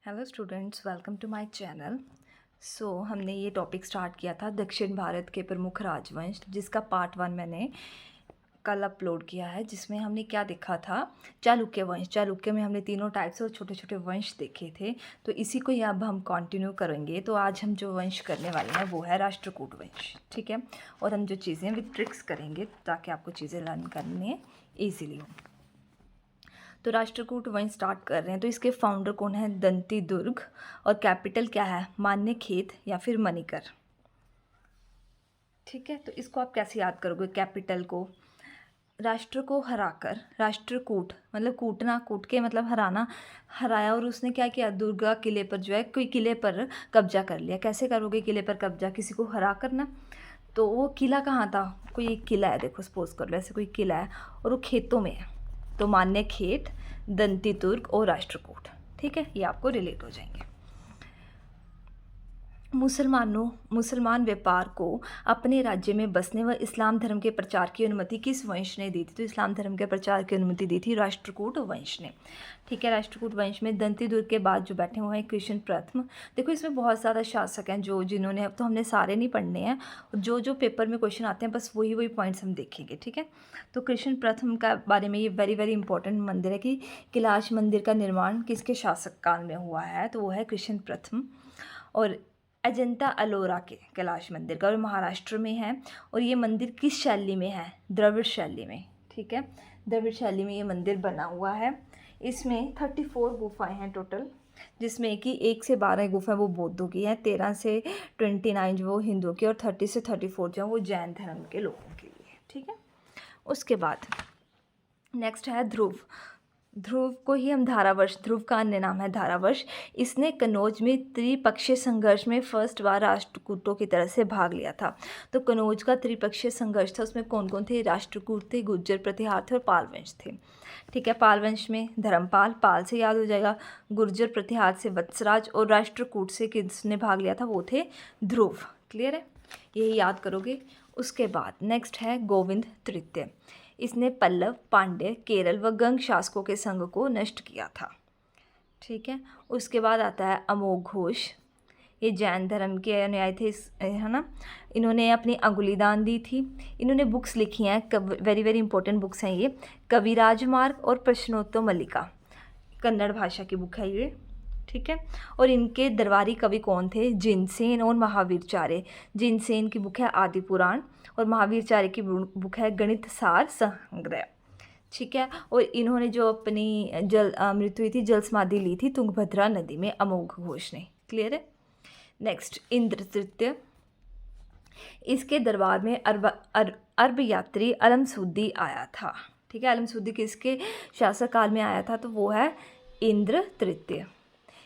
Hello students, welcome to my channel. हमने ये topic start किया था दक्षिण भारत के प्रमुख राजवंश, जिसका पार्ट 1 मैंने कल अपलोड किया है, जिसमें हमने क्या देखा था, चालुक्य वंश। चालुक्य में हमने तीनों टाइप्स और छोटे छोटे वंश देखे थे। तो इसी को ही अब हम कंटिन्यू करेंगे। तो आज हम जो वंश करने वाले हैं वो है राष्ट्रकूट वंश, ठीक है। और हम जो चीज़ें विद ट्रिक्स करेंगे ताकि आपको चीज़ें लर्न करनी ईजीली हो। तो राष्ट्रकूट वंश स्टार्ट कर रहे हैं। तो इसके फाउंडर कौन है? दंती दुर्ग। और कैपिटल क्या है? मान्यखेत या फिर मणिकर, ठीक है। तो इसको आप कैसे याद करोगे कैपिटल को? राष्ट्र को हराकर, राष्ट्रकूट मतलब कूटना, कूट के मतलब हराना, हराया। और उसने क्या किया? दुर्गा किले पर जो है, कोई किले पर कब्जा कर लिया। कैसे करोगे किले पर कब्जा? किसी को हरा करना। तो वो किला कहाँ था? कोई एक किला है, देखो सपोज कर लो ऐसे कोई किला है और वो खेतों में है। तो मान्यखेत, दंती दुर्ग और राष्ट्रकूट, ठीक है, ये आपको रिलेट हो जाएंगे। मुसलमान व्यापार को अपने राज्य में बसने व इस्लाम धर्म के प्रचार की अनुमति किस वंश ने दी थी? तो इस्लाम धर्म के प्रचार की अनुमति दी थी राष्ट्रकूट वंश ने, ठीक है। राष्ट्रकूट वंश में दंती दुर्ग के बाद जो बैठे हुए हैं कृष्ण प्रथम। देखो इसमें बहुत ज़्यादा शासक हैं जिन्होंने, अब तो हमने सारे नहीं पढ़ने हैं, जो पेपर में क्वेश्चन आते हैं बस वही पॉइंट्स हम देखेंगे, ठीक है। तो कृष्ण प्रथम का बारे में ये वेरी वेरी इंपॉर्टेंट मंदिर है कि कैलाश मंदिर का निर्माण किसके शासक काल में हुआ है? तो वो है कृष्ण प्रथम। और अजंता अलोरा के कैलाश मंदिर का, और महाराष्ट्र में है। और ये मंदिर किस शैली में है? द्रविड़ शैली में, ठीक है। द्रविड़ शैली में ये मंदिर बना हुआ है। इसमें 34 गुफाएं हैं टोटल, जिसमें कि 1 से 12 गुफाएं वो बौद्धों की हैं, 13 से 29 जो वो हिंदुओं की, और 30 से 34 जो वो जैन धर्म के लोगों के लिए, ठीक है। उसके बाद नेक्स्ट है ध्रुव। ध्रुव को ही हम धारावर्ष, ध्रुव का अन्य नाम है धारावर्ष। इसने कनौज में त्रिपक्षीय संघर्ष में फर्स्ट बार राष्ट्रकूटों की तरफ से भाग लिया था। तो कनौज का त्रिपक्षीय संघर्ष था, उसमें कौन कौन थे? राष्ट्रकूट थे, गुर्जर प्रतिहार थे और पाल वंश थे, ठीक है। पाल वंश में धर्मपाल, पाल से याद हो जाएगा, गुर्जर प्रतिहार से वत्सराज, और राष्ट्रकूट से किसने भाग लिया था? वो थे ध्रुव। क्लियर है, यही याद करोगे। उसके बाद नेक्स्ट है गोविंद तृतीय। इसने पल्लव, पांड्य, केरल व गंग शासकों के संघ को नष्ट किया था, ठीक है। उसके बाद आता है अमोघ घोष। ये जैन धर्म के अनुयायी थे, है ना। इन्होंने अपनी अंगुली दान दी थी। इन्होंने बुक्स लिखी हैं, वेरी वेरी इंपॉर्टेंट बुक्स हैं ये, कविराज मार्ग और प्रश्नोत्तर मल्लिका, कन्नड़ भाषा की बुक है ये, ठीक है। और इनके दरबारी कवि कौन थे? जिनसेन और महावीरचार्य। जिनसेन की बुक है आदि पुराण, और महावीरचार्य की बुक है गणित सार संग्रह, ठीक है। और इन्होंने जो अपनी मृत्यु हुई थी, जल समाधि ली थी तुंगभद्रा नदी में, अमोघ घोष ने। क्लियर है। नेक्स्ट इंद्र तृतीय। इसके दरबार में अरब यात्री अलमसूदी आया था, ठीक है। अलमसूदी किसके शासक काल में आया था? तो वो है इंद्र तृतीय।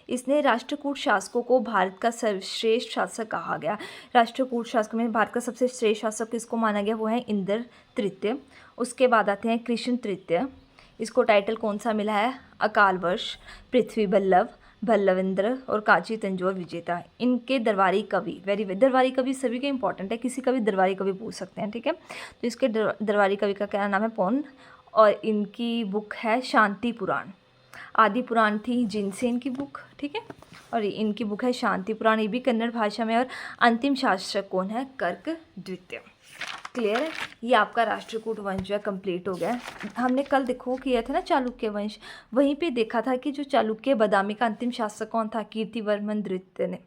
इसने राष्ट्रकूट शासकों को भारत का सर्वश्रेष्ठ शासक कहा गया। राष्ट्रकूट शासक में भारत का सबसे श्रेष्ठ शासक किसको माना गया? वो है इंद्र तृतीय। उसके बाद आते हैं कृष्ण तृतीय। इसको टाइटल कौन सा मिला है? अकाल वर्ष, पृथ्वी बल्लभ, भल्लवेंद्र और कांची तंजौर विजेता। इनके दरबारी कवि, दरबारी कवि सभी के इंपॉर्टेंट है, किसी का भी दरबारी कवि पूछ सकते हैं, ठीक है। तो इसके दरबारी कवि का क्या नाम है? पौन। और इनकी बुक है शांति पुराण। आदि पुराण थी जिनसेन की बुक, ठीक है। और इनकी बुक है शांति पुराण, ये भी कन्नड़ भाषा में। और अंतिम शासक कौन है? कर्क द्वितीय। क्लियर है। ये आपका राष्ट्रकूट वंश जो है कंप्लीट हो गया। हमने कल देखो किया था ना चालुक्य वंश, वहीं पे देखा था कि जो चालुक्य बादामी का अंतिम शासक कौन था? कीर्तिवर्मन द्वितीय ने।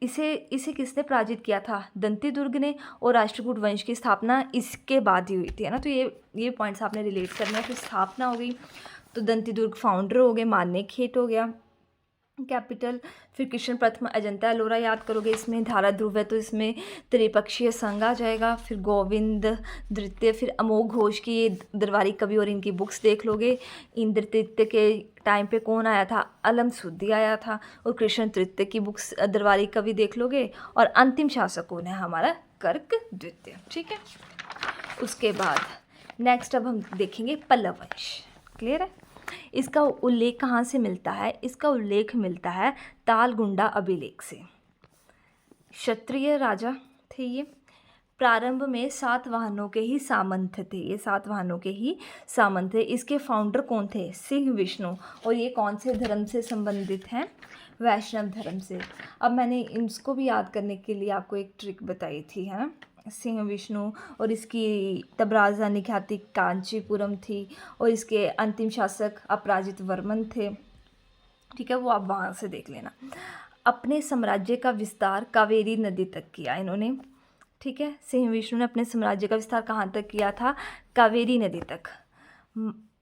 इसे किसने पराजित किया था? दंती दुर्ग ने। और राष्ट्रकूट वंश की स्थापना इसके बाद ही हुई थी, है ना। तो ये पॉइंट्स आपने रिलेट करना है। फिर स्थापना हो गई, तो दंती दुर्ग फाउंडर हो गए, मान्यखेत हो गया कैपिटल। फिर कृष्ण प्रथम, अजंता अलोरा याद करोगे, इसमें धारा ध्रुव है तो इसमें त्रिपक्षीय संघ आ जाएगा। फिर गोविंद तृतीय, फिर अमोघ घोष की ये दरबारी कवि और इनकी बुक्स देख लोगे। इंद्र तृतीय के टाइम पे कौन आया था? अलमसूदी आया था। और कृष्ण तृतीय की बुक्स दरबारी कवि देख लोगे। और अंतिम शासक कौन है? हमारा कर्क द्वितीय, ठीक है। उसके बाद नेक्स्ट अब हम देखेंगे पल्लव वंश। क्लियर है। इसका उल्लेख कहाँ से मिलता है? इसका उल्लेख मिलता है तालगुंडा अभिलेख से। क्षत्रिय राजा थे ये। प्रारंभ में सातवाहनों के ही सामंत थे, ये सातवाहनों के ही सामंत थे। इसके फाउंडर कौन थे? सिंह विष्णु। और ये कौन से धर्म से संबंधित हैं? वैष्णव धर्म से। अब मैंने इसको भी याद करने के लिए आपको एक ट्रिक बताई थी, है ना। सिंह विष्णु, और इसकी तब राजधानी ख्याति कांचीपुरम थी, और इसके अंतिम शासक अपराजित वर्मन थे। ठीक है, वो आप वहाँ से देख लेना। अपने साम्राज्य का विस्तार कावेरी नदी तक किया इन्होंने। ठीक है, सिंह विष्णु ने अपने साम्राज्य का विस्तार कहाँ तक किया था? कावेरी नदी तक।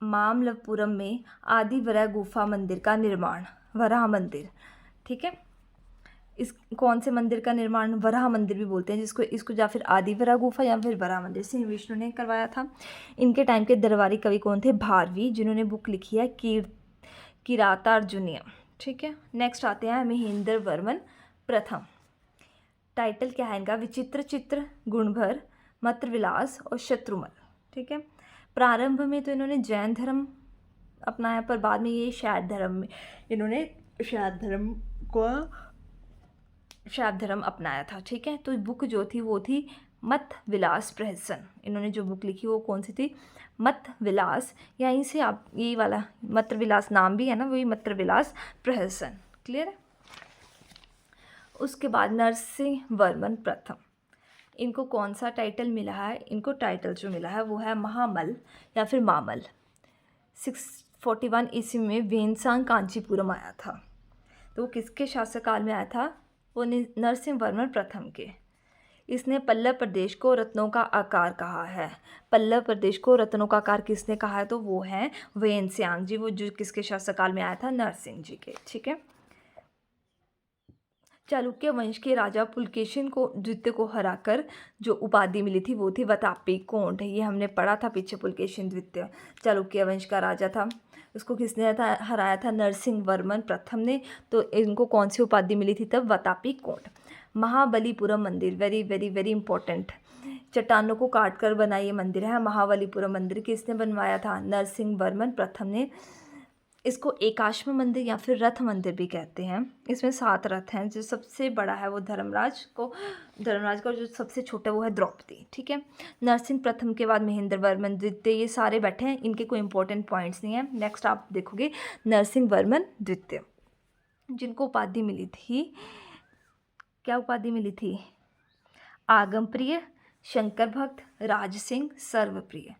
मामल्लपुरम में आदि वराह गुफा मंदिर का निर्माण, वराह मंदिर। ठीक है, इस कौन से मंदिर का निर्माण? वराह मंदिर भी बोलते हैं जिसको, इसको या फिर आदि वराह गुफा या फिर वराह मंदिर सिंह विष्णु ने करवाया था। इनके टाइम के दरबारी कवि कौन थे? भारवी, जिन्होंने बुक लिखी है किरातार्जुनीय। ठीक है, नेक्स्ट आते हैं महेंद्र वर्मन प्रथम। टाइटल क्या है इनका? विचित्र चित्र, गुणभर, मत्र विलास और शत्रुमल। ठीक है, प्रारंभ में तो इन्होंने जैन धर्म अपनाया, पर बाद में ये शैव धर्म में इन्होंने शैव धर्म अपनाया था। ठीक है, तो बुक जो थी वो थी मत विलास प्रहसन। इन्होंने जो बुक लिखी वो कौन सी थी? मत विलास, यहीं से आप यही वाला मत्र विलास नाम भी है ना, वही मत्र विलास प्रहसन। क्लियर है। उसके बाद नरसिंह वर्मन प्रथम, इनको कौन सा टाइटल मिला है? इनको टाइटल जो मिला है वो है महामल या फिर मामल। 641 ईस्वी में वेनसांग कांचीपुरम आया था। तो वो किसके शासनकाल में आया था? वो नरसिंह वर्मन प्रथम के। इसने पल्लव प्रदेश को रत्नों का आकार कहा है। पल्लव प्रदेश को रत्नों का आकार किसने कहा है? तो वो है वेनसांग जी, वो जो किसके शासनकाल में आया था? नरसिंह जी के। ठीक है, चालुक्य वंश के राजा पुलकेशिन को द्वितीय को हराकर जो उपाधि मिली थी वो थी वातापी कोंड। ये हमने पढ़ा था पीछे, पुलकेशिन द्वितीय चालुक्य वंश का राजा था। उसको किसने हराया था? नरसिंह वर्मन प्रथम ने। तो इनको कौन सी उपाधि मिली थी तब? वातापी कोंड। महाबलीपुरम मंदिर, वेरी वेरी वेरी इंपॉर्टेंट, चट्टानों को काट कर बना ये मंदिर है महाबलीपुरम मंदिर। किसने बनवाया था? नरसिंह वर्मन प्रथम ने। इसको एकाश्म मंदिर या फिर रथ मंदिर भी कहते हैं। इसमें 7 रथ हैं। जो सबसे बड़ा है वो धर्मराज का, जो सबसे छोटा वो है द्रौपदी। ठीक है, नरसिंह प्रथम के बाद महेंद्र वर्मन द्वितीय, ये सारे बैठे हैं, इनके कोई इंपॉर्टेंट पॉइंट्स नहीं है। नेक्स्ट आप देखोगे नरसिंह वर्मन द्वितीय, जिनको उपाधि मिली थी, क्या उपाधि मिली थी? आगम प्रिय, शंकर भक्त, राज सिंह, सर्वप्रिय।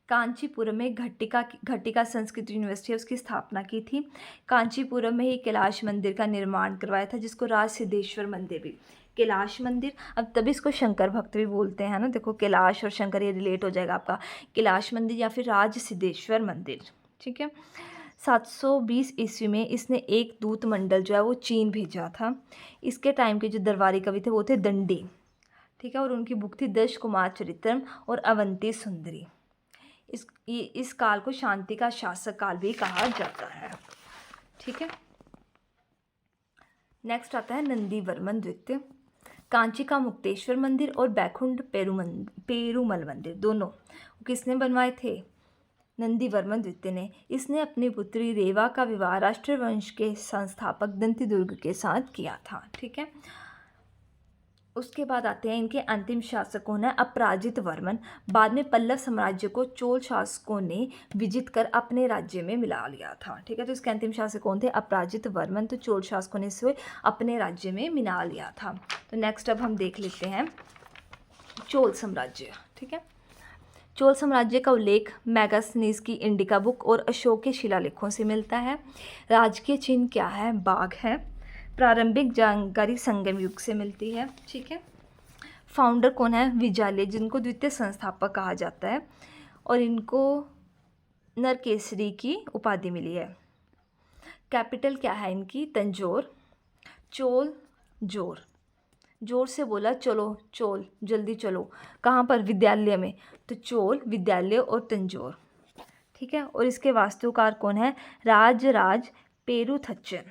कांचीपुरम में घटिका संस्कृत यूनिवर्सिटी है, उसकी स्थापना की थी। कांचीपुरम में ही कैलाश मंदिर का निर्माण करवाया था, जिसको राज सिद्धेश्वर मंदिर भी, कैलाश मंदिर, अब तभी इसको शंकर भक्त भी बोलते हैं ना। देखो कैलाश और शंकर ये रिलेट हो जाएगा आपका, कैलाश मंदिर या फिर राज सिद्धेश्वर मंदिर। ठीक है, 720 ईस्वी में इसने एक दूत मंडल जो है वो चीन भेजा था। इसके टाइम के जो दरबारी कवि थे वो थे दंडी। ठीक है, और उनकी बुक थी दश कुमार चरित्रम और अवंती सुंदरी। इस काल को शांति का शासक काल भी कहा जाता है। ठीक है, नेक्स्ट आता है नंदीवर्मन द्वितीय। कांची का मुक्तेश्वर मंदिर और बैकुंठ पेरुमल मंदिर दोनों किसने बनवाए थे? नंदीवर्मन द्वितीय ने। इसने अपनी पुत्री रेवा का विवाह राष्ट्रवंश के संस्थापक दंतिदुर्ग के साथ किया था। ठीक है, उसके बाद आते हैं इनके अंतिम शासक कौन है? अपराजित वर्मन। बाद में पल्लव साम्राज्य को चोल शासकों ने विजित कर अपने राज्य में मिला लिया था। ठीक है, तो इसके अंतिम शासक कौन थे? अपराजित वर्मन। तो चोल शासकों ने इसे अपने राज्य में मिला लिया था। तो नेक्स्ट अब हम देख लेते हैं चोल साम्राज्य। ठीक है, चोल साम्राज्य का उल्लेख मैगास्थनीज की इंडिका बुक और अशोक के शिलालेखों से मिलता है। राजकीय चिन्ह क्या है? बाघ है। प्रारंभिक जानकारी संगम युग से मिलती है। ठीक है, फाउंडर कौन है? विजाले, जिनको द्वितीय संस्थापक कहा जाता है, और इनको नरकेसरी की उपाधि मिली है। कैपिटल क्या है इनकी? तंजौर। चोल जोर, जोर से बोला चलो, चोल जल्दी चलो, कहाँ पर? विद्यालय में। तो चोल विद्यालय और तंजौर। ठीक है, और इसके वास्तुकार कौन है? राज पेरुथच्चन।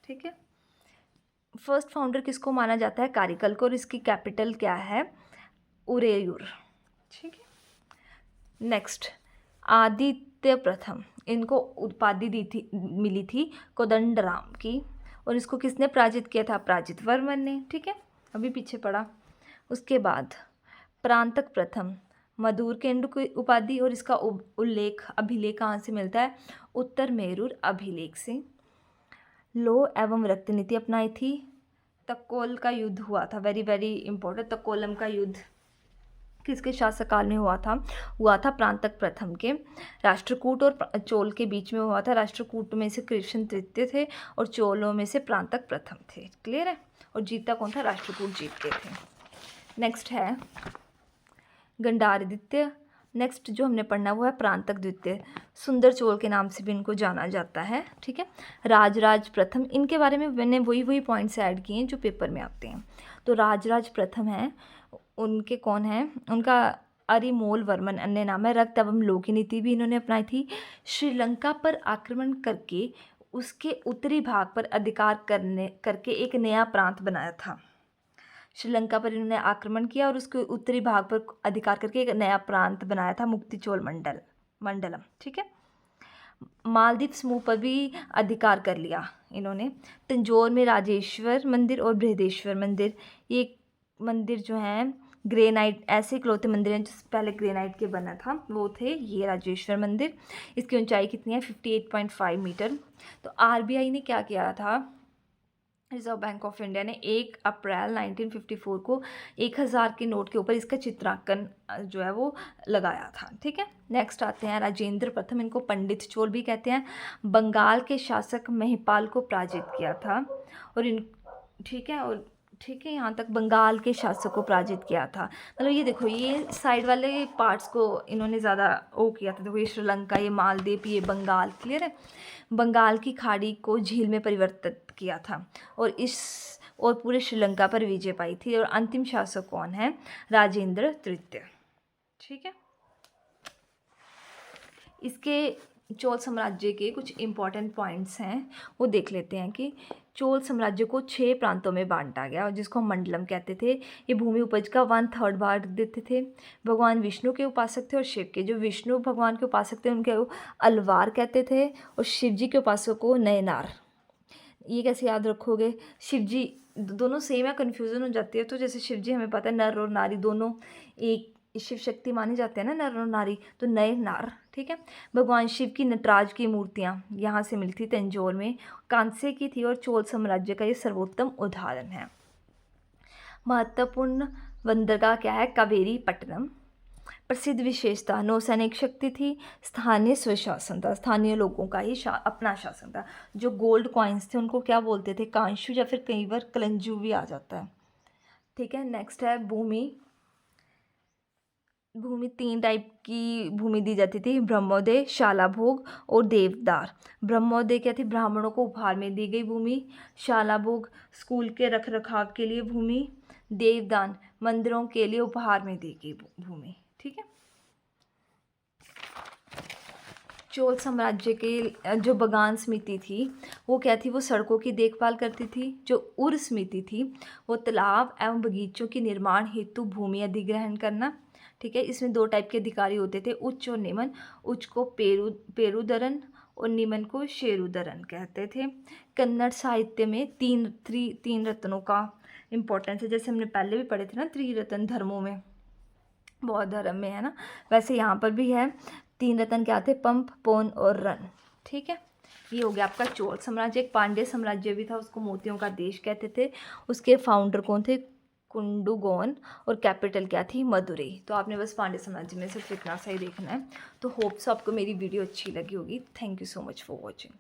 ठीक है, फर्स्ट फाउंडर किसको माना जाता है? कारिकल को, और इसकी कैपिटल क्या है? उरेयूर। ठीक है, नेक्स्ट आदित्य प्रथम, इनको उपाधि मिली थी कोदंडराम की, और इसको किसने पराजित किया था? अपराजित वर्मन ने। ठीक है, अभी पीछे पड़ा। उसके बाद प्रांतक प्रथम मधुरकेंद्र की उपाधि, और इसका उल्लेख अभिलेख कहाँ से मिलता है? उत्तर मेरूर अभिलेख से। लौह एवं रक्त नीति अपनाई थी। तक्कोल का युद्ध हुआ था, वेरी वेरी इंपॉर्टेंट। तक्कोलम का युद्ध किसके शासनकाल में हुआ था? हुआ था प्रांतक प्रथम के। राष्ट्रकूट और चोल के बीच में हुआ था। राष्ट्रकूट में से कृष्ण तृतीय थे और चोलों में से प्रांतक प्रथम थे। क्लियर है? और जीता कौन था? राष्ट्रकूट जीतते थे। नेक्स्ट है गंडार द्वितीय। नेक्स्ट जो हमने पढ़ना वो है प्रांतक द्वितीय। सुंदर चोल के नाम से भी इनको जाना जाता है। ठीक है। राजराज प्रथम, इनके बारे में मैंने वही पॉइंट्स ऐड किए हैं जो पेपर में आते हैं। तो राजराज प्रथम हैं, उनके कौन हैं? उनका अरिमोल वर्मन अन्य नाम है। रक्त एवं लौह की नीति भी इन्होंने अपनाई थी। श्रीलंका पर आक्रमण करके उसके उत्तरी भाग पर अधिकार करके एक नया प्रांत बनाया था। श्रीलंका पर इन्होंने आक्रमण किया और उसके उत्तरी भाग पर अधिकार करके एक नया प्रांत बनाया था, मुक्तिचोल मंडलम। ठीक है। मालदीव समूह पर भी अधिकार कर लिया इन्होंने। तंजौर में राजेश्वर मंदिर और बृहदेश्वर मंदिर, ये मंदिर जो हैं ग्रेनाइट, ऐसे इकलौते मंदिर हैं जो पहले ग्रेनाइट के बना था, वो थे ये राजेश्वर मंदिर। इसकी ऊंचाई कितनी है? 58.5 मीटर। तो आरबीआई ने क्या किया था? रिजर्व बैंक ऑफ इंडिया ने 1 अप्रैल 1954 को 1000 के नोट के ऊपर इसका चित्रांकन जो है वो लगाया था। ठीक है। नेक्स्ट आते हैं राजेंद्र प्रथम, इनको पंडित चोल भी कहते हैं। बंगाल के शासक महिपाल को पराजित किया था और इन ठीक है यहाँ तक बंगाल के शासक को पराजित किया था। मतलब ये देखो, ये साइड वाले पार्ट्स को इन्होंने ज़्यादा वो किया था। देखो ये श्रीलंका, ये मालदीव, ये बंगाल। क्लियर है? बंगाल की खाड़ी को झील में परिवर्तित किया था और पूरे श्रीलंका पर विजय पाई थी। और अंतिम शासक कौन है? राजेंद्र तृतीय। ठीक है। इसके चोल साम्राज्य के कुछ इम्पॉर्टेंट पॉइंट्स हैं, वो देख लेते हैं कि चोल साम्राज्य को 6 प्रांतों में बांटा गया और जिसको हम मंडलम कहते थे। ये भूमि उपज का 1/3 भाग देते थे। भगवान विष्णु के उपासक थे और शिव के। जो विष्णु भगवान के उपासक थे उनके अलवार कहते थे और शिव जी के उपासक को नयनार। ये कैसे याद रखोगे? शिव जी दोनों सेम है, कन्फ्यूज़न हो जाती है। तो जैसे शिव जी हमें पता है नर और नारी दोनों एक शिव शक्ति माने जाते हैं ना, नर और नारी, तो नए नार। ठीक है। भगवान शिव की नटराज की मूर्तियाँ यहाँ से मिलती तंजौर में, कांसे की थी और चोल साम्राज्य का ये सर्वोत्तम उदाहरण है। महत्वपूर्ण बंदरगाह क्या है? कावेरी पट्टनम। प्रसिद्ध विशेषता नौसैनिक शक्ति थी। स्थानीय स्वशासन था, स्थानीय लोगों का ही अपना शासन था। जो गोल्ड कॉइन्स थे उनको क्या बोलते थे? कांशु, या फिर कई बार कलंजू भी आ जाता है। ठीक है। नेक्स्ट है भूमि 3 टाइप की भूमि दी जाती थी, ब्रह्मोदय, शालाभोग और देवदार। ब्रह्मोदय क्या थी? ब्राह्मणों को उपहार में दी गई भूमि। शालाभोग स्कूल के रख रखाव के लिए भूमि। देवदान मंदिरों के लिए उपहार में दी गई भूमि। ठीक है। चोल साम्राज्य के जो बगान समिति थी वो क्या थी? वो सड़कों की देखभाल करती थी। जो उर समिति थी वो तालाब एवं बगीचों के निर्माण हेतु भूमि अधिग्रहण करना। ठीक है। इसमें 2 टाइप के अधिकारी होते थे, उच्च और निमन। उच्च को पेरुदरन और निमन को शेरुदरन कहते थे। कन्नड़ साहित्य में तीन रत्नों का इम्पोर्टेंस है। जैसे हमने पहले भी पढ़े थे ना, त्रिरत्न धर्मों में, बौद्ध धर्म में है ना, वैसे यहाँ पर भी है। 3 रत्न क्या थे? पंप, पौन और रन। ठीक है। ये हो गया आपका चोल साम्राज्य। एक पांड्य साम्राज्य भी था, उसको मोतियों का देश कहते थे। उसके फाउंडर कौन थे? कुंडुगोन। और कैपिटल क्या थी? मदुरई। तो आपने बस पांड्य साम्राज्य में सिर्फ इतना सा ही देखना है। तो होप्स आपको मेरी वीडियो अच्छी लगी होगी। Thank you so much for watching.